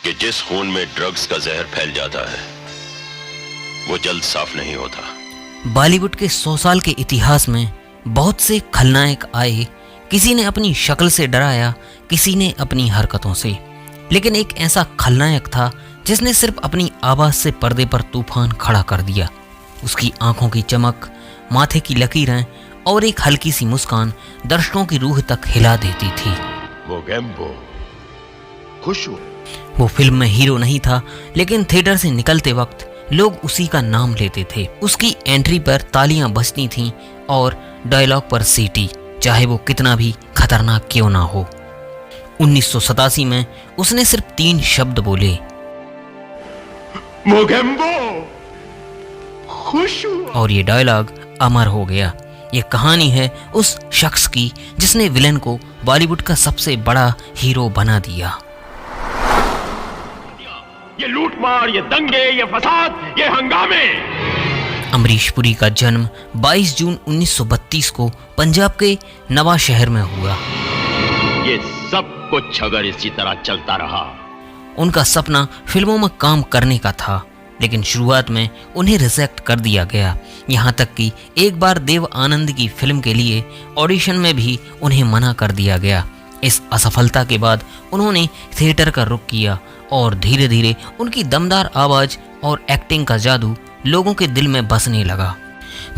कि जिस खून में ड्रग्स का जहर फैल जाता है वो जल्द साफ नहीं होता। बॉलीवुड के 100 साल के इतिहास में बहुत से खलनायक आए। किसी ने अपनी शक्ल से डराया, किसी ने अपनी हरकतों से, लेकिन एक ऐसा खलनायक था जिसने सिर्फ अपनी आवाज से पर्दे पर तूफान खड़ा कर दिया। उसकी आंखों की चमक, माथे की लकीरें और एक हल्की सी मुस्कान दर्शकों की रूह तक हिला देती थी। मोगेम्बो, खुश हुआ। वो फिल्म में हीरो नहीं था, लेकिन थिएटर से निकलते वक्त लोग उसी का नाम लेते थे। उसकी एंट्री पर तालियां बजती थीं और डायलॉग पर सीटी, चाहे वो कितना भी खतरनाक क्यों ना हो। 1987 में उसने सिर्फ 3 शब्द बोले, मोगेम्बो, खुश हुआ। और ये डायलॉग अमर हो गया। ये कहानी है उस शख्स की जिसने विलेन को बॉलीवुड का सबसे बड़ा हीरो बना दिया। ये लूटमार, ये दंगे, ये फसाद, ये हंगामे। अमरीश पुरी का जन्म 22 जून 1932 को पंजाब के नवा शहर में हुआ। ये सब कुछ अगर इसी तरह चलता रहा, उनका सपना फिल्मों में काम करने का था, लेकिन शुरुआत में उन्हें रिजेक्ट कर दिया गया। यहाँ तक कि एक बार देव आनंद की फिल्म के लिए ऑडिशन में भी उन्हें मना कर दिया गया। इस असफलता के बाद उन्होंने थिएटर का रुख किया और धीरे धीरे उनकी दमदार आवाज और एक्टिंग का जादू लोगों के दिल में बसने लगा।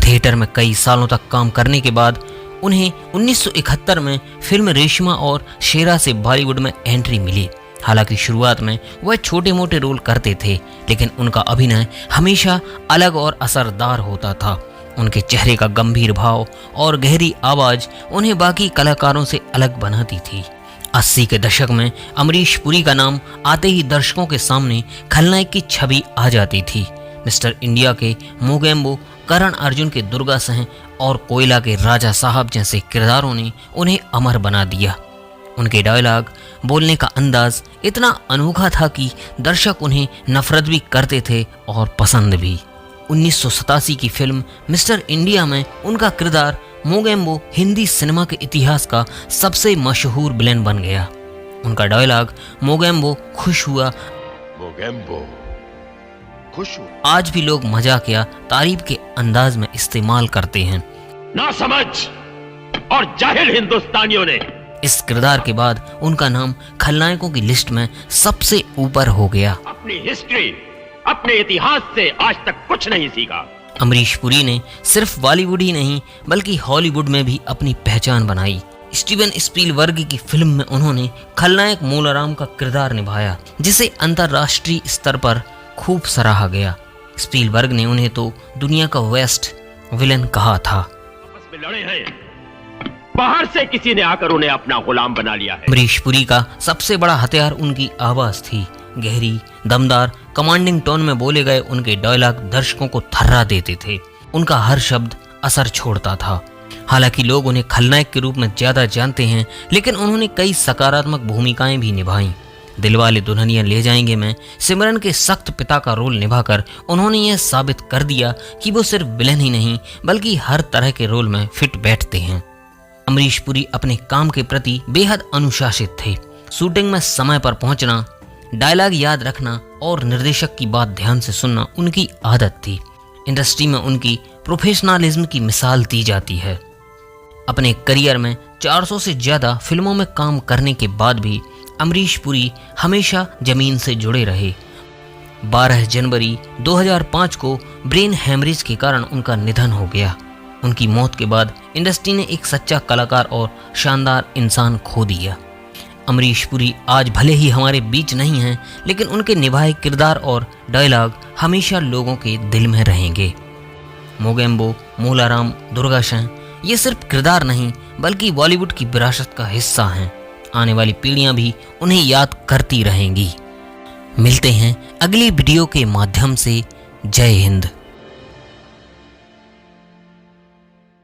थिएटर में कई सालों तक काम करने के बाद उन्हें 1971 में फिल्म रेशमा और शेरा से बॉलीवुड में एंट्री मिली। हालांकि शुरुआत में वह छोटे मोटे रोल करते थे, लेकिन उनका अभिनय हमेशा अलग और असरदार होता था। उनके चेहरे का गंभीर भाव और गहरी आवाज उन्हें बाकी कलाकारों से अलग बनाती थी। 80 के दशक में अमरीश पुरी का नाम आते ही दर्शकों के सामने खलनायक की छवि आ जाती थी। मिस्टर इंडिया के मोगेम्बो, करण अर्जुन के दुर्गा सिंह और कोयला के राजा साहब जैसे किरदारों ने उन्हें अमर बना दिया। उनके डायलॉग, बोलने का अंदाज इतना अनोखा था कि दर्शक उन्हें नफरत भी करते थे और पसंद भी। 1987 की फिल्म मिस्टर इंडिया में उनका किरदार मोगेम्बो हिंदी सिनेमा के इतिहास का सबसे मशहूर विलेन बन गया। उनका डायलॉग, मोगेम्बो खुश हुआ, मोगेम्बो खुश हुआ, आज भी लोग मजाक या तारीफ के अंदाज में इस्तेमाल करते हैं। ना समझ और जाहिल हिंदुस्तानियों ने इस किरदार के बाद उनका नाम खलनायकों की लिस्ट में सबसे ऊपर हो गया। अपनी हिस्ट्री, अपने इतिहास से आज तक कुछ नहीं सीखा। अमरीश पुरी ने सिर्फ बॉलीवुड ही नहीं बल्कि हॉलीवुड में भी अपनी पहचान बनाई। स्टीवन स्पीलबर्ग की फिल्म में उन्होंने खलनायक मूलाराम का किरदार निभाया, जिसे अंतर्राष्ट्रीय स्तर पर खूब सराहा गया। स्पीलबर्ग ने उन्हें तो दुनिया का बेस्ट विलेन कहा था। आपस में लड़े हैं, बाहर से किसी ने आकर उन्हें अपना गुलाम बना लिया है। अमरीश पुरी का सबसे बड़ा हथियार उनकी आवाज थी। गहरी, दमदार, कमांडिंग टोन में बोले गए उनके डायलॉग दर्शकों को थर्रा देते थे। उनका हर शब्द असर छोड़ता था। हालांकि लोग उन्हें खलनायक के रूप में ज्यादा जानते हैं, लेकिन उन्होंने कई सकारात्मक भूमिकाएं भी निभाई। दिलवाले दुल्हनिया ले जाएंगे में सिमरन के सख्त पिता का रोल निभाकर उन्होंने यह साबित कर दिया कि वो सिर्फ विलेन ही नहीं बल्कि हर तरह के रोल में फिट बैठते हैं। अमरीश पुरी अपने काम के प्रति बेहद अनुशासित थे। शूटिंग में समय पर पहुंचना, डायलॉग याद रखना और निर्देशक की बात ध्यान से सुनना उनकी आदत थी। इंडस्ट्री में उनकी प्रोफेशनलिज्म की मिसाल दी जाती है। अपने करियर में 400 से ज्यादा फिल्मों में काम करने के बाद भी अमरीश पुरी हमेशा जमीन से जुड़े रहे। 12 जनवरी 2005 को ब्रेन हैमरेज के कारण उनका निधन हो गया। उनकी मौत के बाद इंडस्ट्री ने एक सच्चा कलाकार और शानदार इंसान खो दिया। अमरीश पुरी आज भले ही हमारे बीच नहीं हैं, लेकिन उनके निभाए किरदार और डायलॉग हमेशा लोगों के दिल में रहेंगे। मोगेम्बो, मूलाराम, दुर्गा सिंह ये सिर्फ किरदार नहीं बल्कि बॉलीवुड की विरासत का हिस्सा हैं। आने वाली पीढ़ियां भी उन्हें याद करती रहेंगी। मिलते हैं अगली वीडियो के माध्यम से। जय हिंद।